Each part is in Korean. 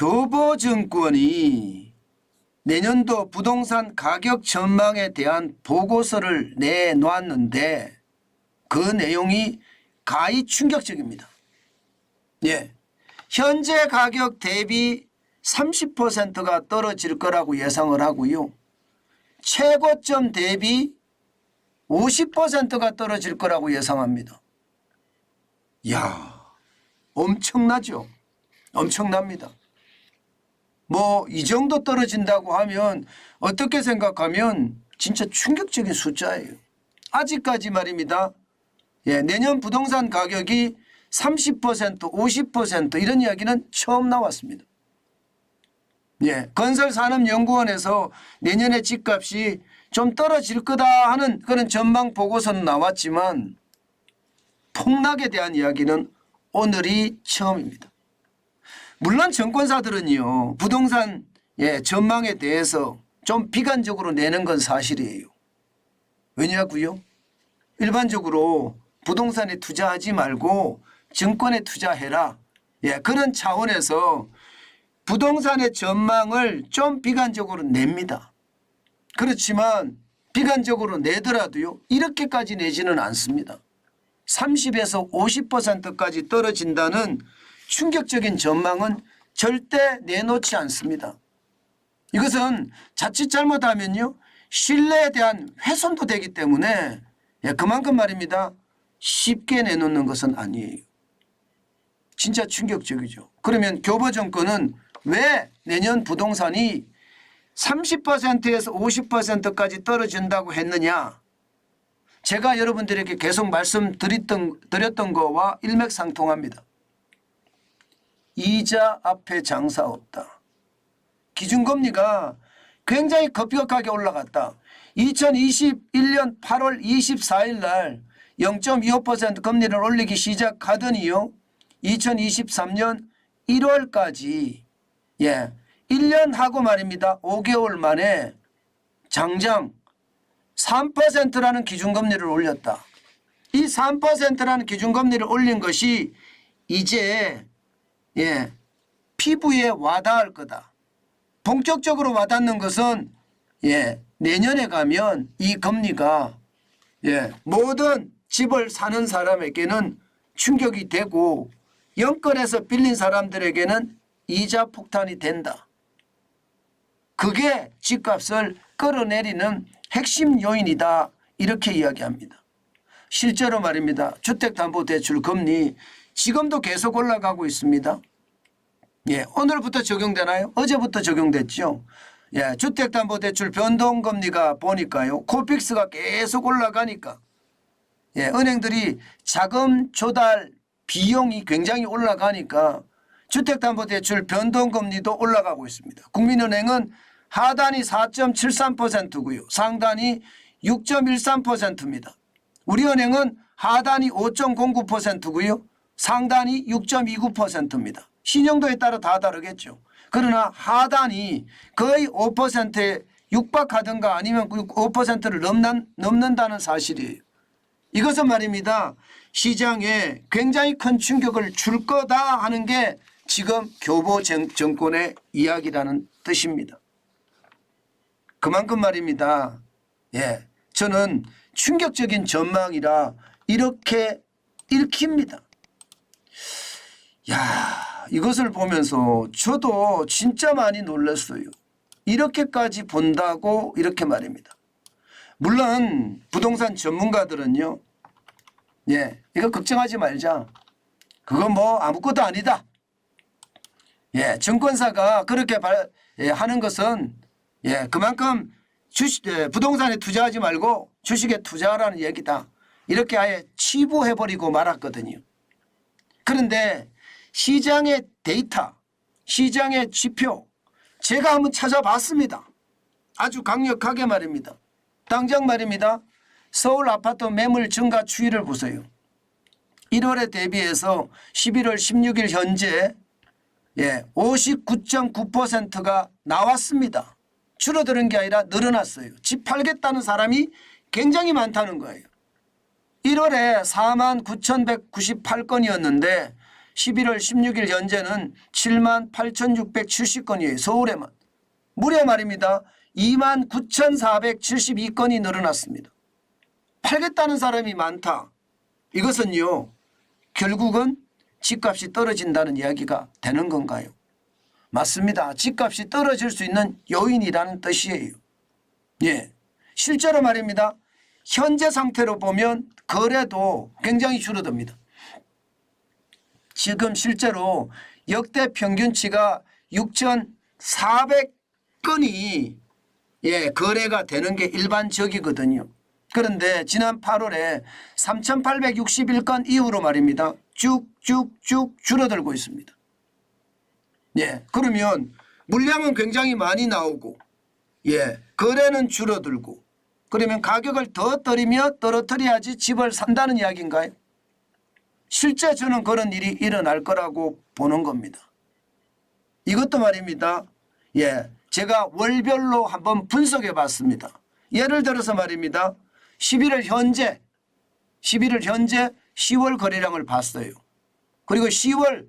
교보증권이 내년도 부동산 가격 전망에 대한 보고서를 내놓았는데 그 내용이 가히 충격적입니다. 예, 현재 가격 대비 30%가 떨어질 거라고 예상을 하고요. 최고점 대비 50%가 떨어질 거라고 예상합니다. 이야, 엄청나죠? 엄청납니다. 뭐 이 정도 떨어진다고 하면 어떻게 생각하면 진짜 충격적인 숫자예요. 아직까지 말입니다. 예, 내년 부동산 가격이 30%, 50% 이런 이야기는 처음 나왔습니다. 예, 건설산업연구원에서 내년에 집값이 좀 떨어질 거다 하는 그런 전망 보고서는 나왔지만 폭락에 대한 이야기는 오늘이 처음입니다. 물론 증권사들은요, 부동산 전망에 대해서 좀 비관적으로 내는 건 사실이에요. 왜냐고요? 일반적으로 부동산에 투자하지 말고 증권에 투자해라. 그런 차원에서 부동산의 전망을 좀 비관적으로 냅니다. 그렇지만 비관적으로 내더라도요, 이렇게까지 내지는 않습니다. 30에서 50%까지 떨어진다는 충격적인 전망은 절대 내놓지 않습니다. 이것은 자칫 잘못하면요, 신뢰에 대한 훼손도 되기 때문에 그만큼 말입니다, 쉽게 내놓는 것은 아니에요. 진짜 충격적이죠. 그러면 교보증권은 왜 내년 부동산이 30%에서 50%까지 떨어진다고 했느냐? 제가 여러분들에게 계속 말씀드렸던 거와 일맥상통합니다. 이자 앞에 장사 없다. 기준금리가 굉장히 급격하게 올라갔다. 2021년 8월 24일 날 0.25% 금리를 올리기 시작하더니요, 2023년 1월까지 1년 하고 말입니다. 5개월 만에 장장 3%라는 기준금리를 올렸다. 이 3%라는 기준금리를 올린 것이 이제 피부에 와닿을 거다. 본격적으로 와닿는 것은 내년에 가면 이 금리가 모든 집을 사는 사람에게는 충격이 되고 영끌에서 빌린 사람들에게는 이자 폭탄이 된다. 그게 집값을 끌어내리는 핵심 요인이다. 이렇게 이야기합니다. 실제로 말입니다. 주택담보대출 금리 지금도 계속 올라가고 있습니다. 오늘부터 적용되나요? 어제부터 적용됐죠. 주택담보대출 변동금리가 보니까요, 코픽스가 계속 올라가니까 은행들이 자금 조달 비용이 굉장히 올라가니까 주택담보대출 변동금리도 올라가고 있습니다. 국민은행은 하단이 4.73%고요. 상단이 6.13%입니다. 우리은행은 하단이 5.09%고요. 상단이 6.29%입니다. 신용도에 따라 다 다르겠죠. 그러나 하단이 거의 5%에 육박하든가 아니면 5%를 넘는다는 사실이에요. 이것은 말입니다, 시장에 굉장히 큰 충격을 줄 거다 하는 게 지금 교보증권의 이야기라는 뜻입니다. 그만큼 말입니다. 저는 충격적인 전망이라 이렇게 읽힙니다. 이것을 보면서 저도 진짜 많이 놀랐어요. 이렇게까지 본다고 이렇게 말입니다. 물론 부동산 전문가들은요, 이거 걱정하지 말자. 그건 뭐 아무것도 아니다. 증권사가 그렇게 하는 것은 그만큼 부동산에 투자하지 말고 주식에 투자하라는 얘기다. 이렇게 아예 치부해버리고 말았거든요. 그런데 시장의 데이터, 시장의 지표 제가 한번 찾아봤습니다. 아주 강력하게 말입니다. 당장 말입니다. 서울 아파트 매물 증가 추이를 보세요. 1월에 대비해서 11월 16일 현재 59.9%가 나왔습니다. 줄어드는 게 아니라 늘어났어요. 집 팔겠다는 사람이 굉장히 많다는 거예요. 1월에 49,198건이었는데 11월 16일 현재는 78,670건이에요. 서울에만. 무려 말입니다. 29,472건이 늘어났습니다. 팔겠다는 사람이 많다. 이것은요, 결국은 집값이 떨어진다는 이야기가 되는 건가요? 맞습니다. 집값이 떨어질 수 있는 요인이라는 뜻이에요. 예, 실제로 말입니다. 현재 상태로 보면 거래도 굉장히 줄어듭니다. 지금 실제로 역대 평균치가 6,400건이 거래가 되는 게 일반적이거든요. 그런데 지난 8월에 3,861건 이후로 말입니다. 쭉쭉쭉 줄어들고 있습니다. 예, 그러면 물량은 굉장히 많이 나오고, 거래는 줄어들고, 그러면 가격을 더 떨어뜨려야지 집을 산다는 이야기인가요? 실제 저는 그런 일이 일어날 거라고 보는 겁니다. 이것도 말입니다. 제가 월별로 한번 분석해 봤습니다. 예를 들어서 말입니다. 11월 현재 10월 거래량을 봤어요. 그리고 10월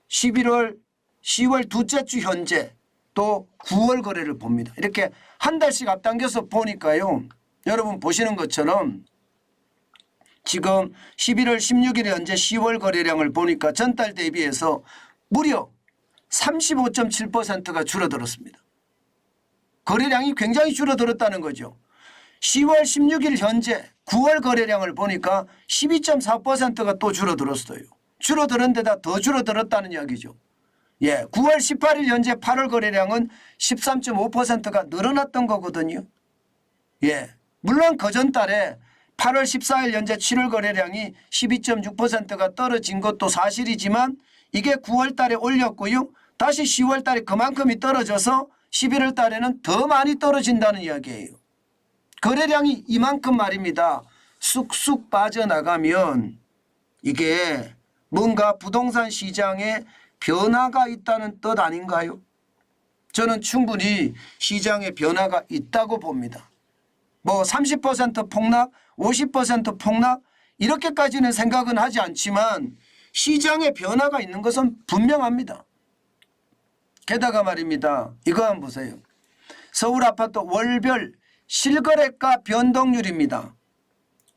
10월 둘째 주 현재 또 9월 거래를 봅니다. 이렇게 한 달씩 앞당겨서 보니까요. 여러분 보시는 것처럼 지금 11월 16일 현재 10월 거래량을 보니까 전달 대비해서 무려 35.7%가 줄어들었습니다. 거래량이 굉장히 줄어들었다는 거죠. 10월 16일 현재 9월 거래량을 보니까 12.4%가 또 줄어들었어요. 줄어드는 데다 더 줄어들었다는 이야기죠. 9월 18일 현재 8월 거래량은 13.5%가 늘어났던 거거든요. 물론 그전달에 8월 14일 현재 7월 거래량이 12.6%가 떨어진 것도 사실이지만 이게 9월 달에 올렸고요. 다시 10월 달에 그만큼이 떨어져서 11월 달에는 더 많이 떨어진다는 이야기예요. 거래량이 이만큼 말입니다. 쑥쑥 빠져나가면 이게 뭔가 부동산 시장에 변화가 있다는 뜻 아닌가요? 저는 충분히 시장에 변화가 있다고 봅니다. 뭐 30% 폭락, 50% 폭락 이렇게까지는 생각은 하지 않지만 시장에 변화가 있는 것은 분명합니다. 게다가 말입니다. 이거 한번 보세요. 서울 아파트 월별 실거래가 변동률입니다.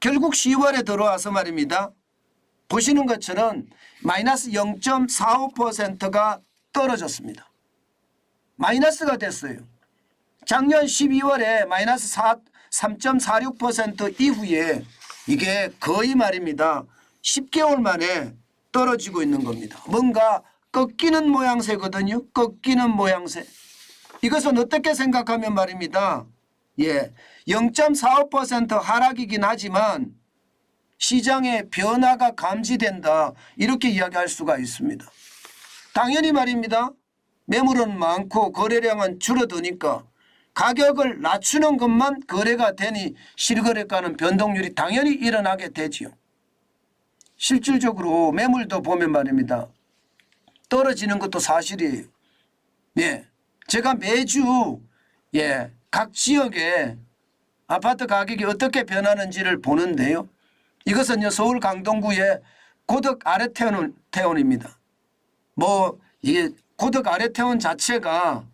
결국 10월에 들어와서 말입니다. 보시는 것처럼 마이너스 0.45%가 떨어졌습니다. 마이너스가 됐어요. 작년 12월에 마이너스 3.46% 이후에 이게 거의 말입니다. 10개월 만에 떨어지고 있는 겁니다. 뭔가 꺾이는 모양새거든요. 꺾이는 모양새. 이것은 어떻게 생각하면 말입니다. 0.45% 하락이긴 하지만 시장의 변화가 감지된다. 이렇게 이야기할 수가 있습니다. 당연히 말입니다. 매물은 많고 거래량은 줄어드니까 가격을 낮추는 것만 거래가 되니 실거래가는 변동률이 당연히 일어나게 되지요. 실질적으로 매물도 보면 말입니다. 떨어지는 것도 사실이에요. 제가 매주 각 지역의 아파트 가격이 어떻게 변하는지를 보는데요. 이것은요 서울 강동구의 고덕 아래태원입니다. 이게 고덕 아래태원 자체가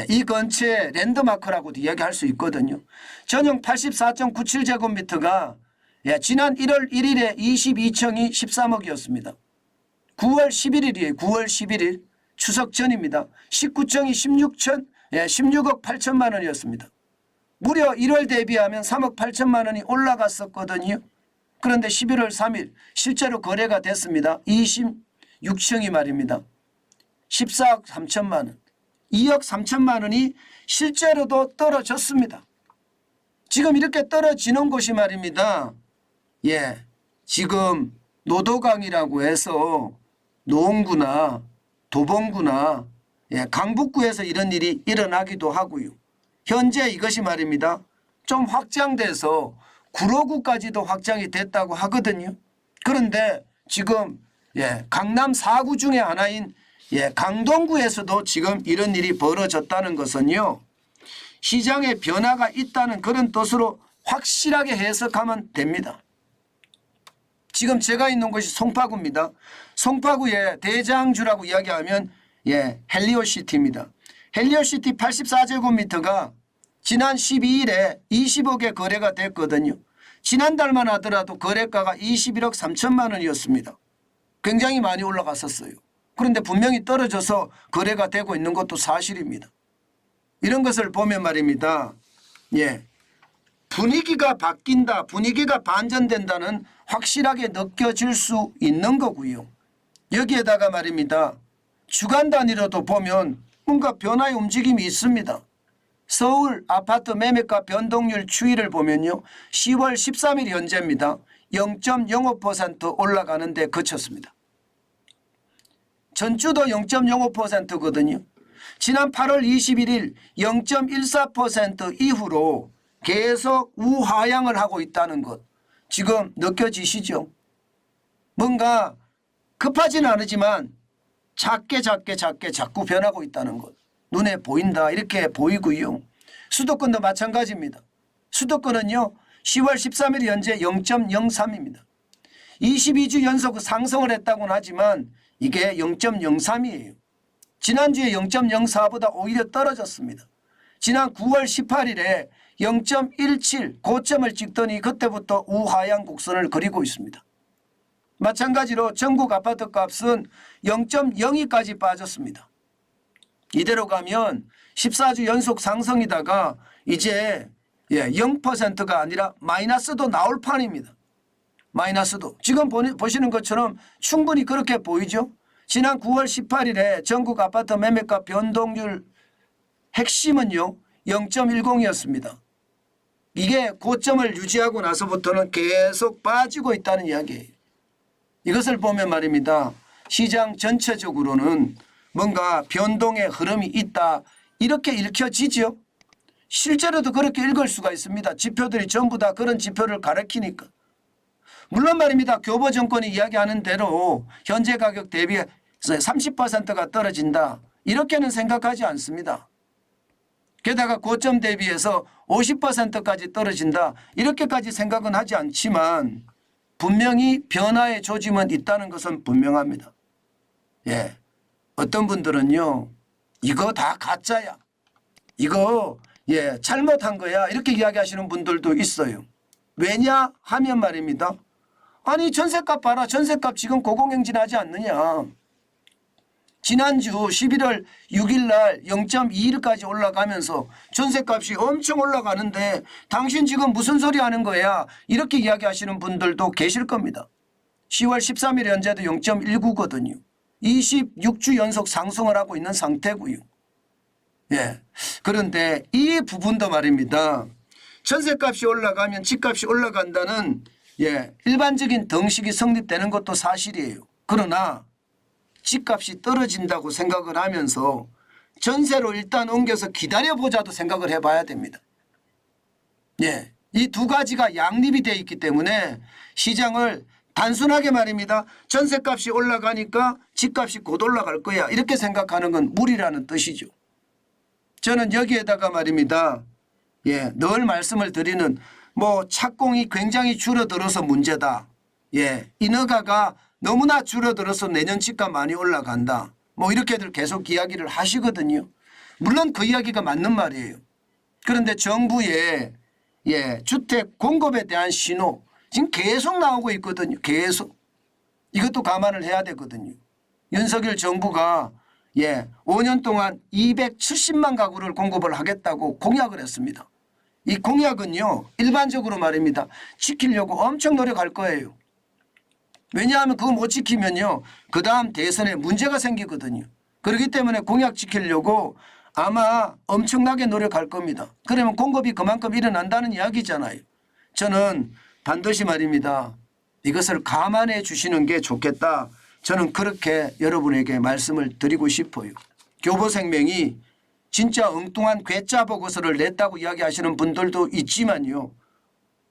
이 근처의 랜드마크라고도 이야기할 수 있거든요. 전용 84.97제곱미터가 지난 1월 1일에 22층이 13억이었습니다. 9월 11일이에요. 9월 11일 추석 전입니다. 19층이 16억 8천만 원이었습니다. 무려 1월 대비하면 3억 8천만 원이 올라갔었거든요. 그런데 11월 3일 실제로 거래가 됐습니다. 26층이 말입니다. 14억 3천만 원. 2억 3천만 원이 실제로도 떨어졌습니다. 지금 이렇게 떨어지는 곳이 말입니다. 지금 노도강이라고 해서 노원구나 도봉구나 강북구에서 이런 일이 일어나기도 하고요. 현재 이것이 말입니다. 좀 확장돼서 구로구까지도 확장이 됐다고 하거든요. 그런데 지금 강남 4구 중에 하나인 강동구에서도 지금 이런 일이 벌어졌다는 것은요. 시장에 변화가 있다는 그런 뜻으로 확실하게 해석하면 됩니다. 지금 제가 있는 곳이 송파구입니다. 송파구의 대장주라고 이야기하면 헬리오시티입니다. 헬리오시티 84제곱미터가 지난 12일에 20억에 거래가 됐거든요. 지난달만 하더라도 거래가가 21억 3천만 원이었습니다. 굉장히 많이 올라갔었어요. 그런데 분명히 떨어져서 거래가 되고 있는 것도 사실입니다. 이런 것을 보면 말입니다. 분위기가 바뀐다, 분위기가 반전된다는 확실하게 느껴질 수 있는 거고요. 여기에다가 말입니다. 주간 단위로도 보면 뭔가 변화의 움직임이 있습니다. 서울 아파트 매매가 변동률 추이를 보면요. 10월 13일 현재입니다. 0.05% 올라가는 데 그쳤습니다. 전주도 0.05%거든요. 지난 8월 21일 0.14% 이후로 계속 우하향을 하고 있다는 것 지금 느껴지시죠? 뭔가 급하지는 않지만 작게 자꾸 변하고 있다는 것 눈에 보인다 이렇게 보이고요. 수도권도 마찬가지입니다. 수도권은요 10월 13일 현재 0.03입니다. 22주 연속 상승을 했다고는 하지만 이게 0.03이에요. 지난주에 0.04보다 오히려 떨어졌습니다. 지난 9월 18일에 0.17 고점을 찍더니 그때부터 우하향 곡선을 그리고 있습니다. 마찬가지로 전국 아파트 값은 0.02까지 빠졌습니다. 이대로 가면 14주 연속 상승이다가 이제 0%가 아니라 마이너스도 나올 판입니다. 마이너스도. 지금 보시는 것처럼 충분히 그렇게 보이죠. 지난 9월 18일에 전국 아파트 매매가 변동률 핵심은요 0.10이었습니다. 이게 고점을 유지하고 나서부터는 계속 빠지고 있다는 이야기예요. 이것을 보면 말입니다. 시장 전체적으로는 뭔가 변동의 흐름이 있다 이렇게 읽혀지죠. 실제로도 그렇게 읽을 수가 있습니다. 지표들이 전부 다 그런 지표를 가리키니까. 물론 말입니다. 교보 정권이 이야기하는 대로 현재 가격 대비 30%가 떨어진다 이렇게는 생각하지 않습니다. 게다가 고점 대비해서 50%까지 떨어진다 이렇게까지 생각은 하지 않지만 분명히 변화의 조짐은 있다는 것은 분명합니다. 어떤 분들은요 이거 다 가짜야 이거 잘못한 거야 이렇게 이야기하시는 분들도 있어요. 왜냐 하면 말입니다. 아니 전셋값 봐라. 전셋값 지금 고공행진하지 않느냐. 지난주 11월 6일 날 0.21까지 올라가면서 전셋값이 엄청 올라가는데 당신 지금 무슨 소리 하는 거야 이렇게 이야기하시는 분들도 계실 겁니다. 10월 13일 현재도 0.19거든요. 26주 연속 상승을 하고 있는 상태고요. 그런데 이 부분도 말입니다. 전셋값이 올라가면 집값이 올라간다는 일반적인 등식이 성립되는 것도 사실이에요. 그러나 집값이 떨어진다고 생각을 하면서 전세로 일단 옮겨서 기다려보자도 생각을 해봐야 됩니다. 이 두 가지가 양립이 되어 있기 때문에 시장을 단순하게 말입니다. 전세값이 올라가니까 집값이 곧 올라갈 거야 이렇게 생각하는 건 무리라는 뜻이죠. 저는 여기에다가 말입니다. 늘 말씀을 드리는 착공이 굉장히 줄어들어서 문제다. 인허가가 너무나 줄어들어서 내년 집값 많이 올라간다. 이렇게들 계속 이야기를 하시거든요. 물론 그 이야기가 맞는 말이에요. 그런데 정부의 주택 공급에 대한 신호 지금 계속 나오고 있거든요. 계속. 이것도 감안을 해야 되거든요. 윤석열 정부가 5년 동안 270만 가구를 공급을 하겠다고 공약을 했습니다. 이 공약은요 일반적으로 말입니다. 지키려고 엄청 노력할 거예요. 왜냐하면 그거 못 지키면요 그 다음 대선에 문제가 생기거든요. 그렇기 때문에 공약 지키려고 아마 엄청나게 노력할 겁니다. 그러면 공급이 그만큼 일어난다는 이야기잖아요. 저는 반드시 말입니다. 이것을 감안해 주시는 게 좋겠다. 저는 그렇게 여러분에게 말씀을 드리고 싶어요. 교보생명이 진짜 엉뚱한 괴짜 보고서를 냈다고 이야기하시는 분들도 있지만요.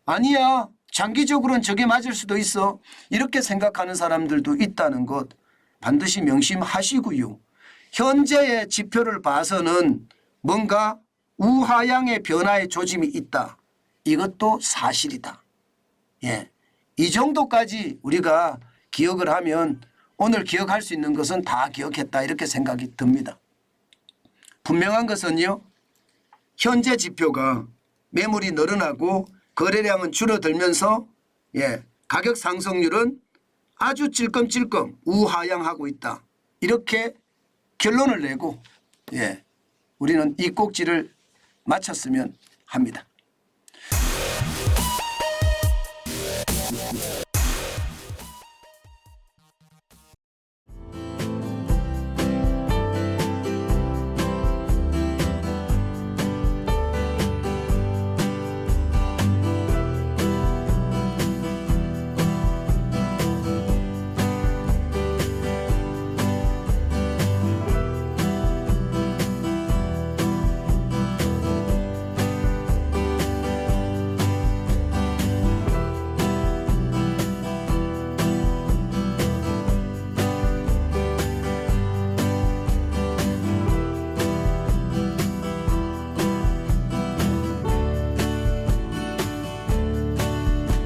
아니야. 장기적으로는 저게 맞을 수도 있어. 이렇게 생각하는 사람들도 있다는 것 반드시 명심하시고요. 현재의 지표를 봐서는 뭔가 우하향의 변화의 조짐이 있다. 이것도 사실이다. 이 정도까지 우리가 기억을 하면 오늘 기억할 수 있는 것은 다 기억했다 이렇게 생각이 듭니다. 분명한 것은요. 현재 지표가 매물이 늘어나고 거래량은 줄어들면서 가격 상승률은 아주 찔끔찔끔 우하향하고 있다. 이렇게 결론을 내고 우리는 이 꼭지를 마쳤으면 합니다.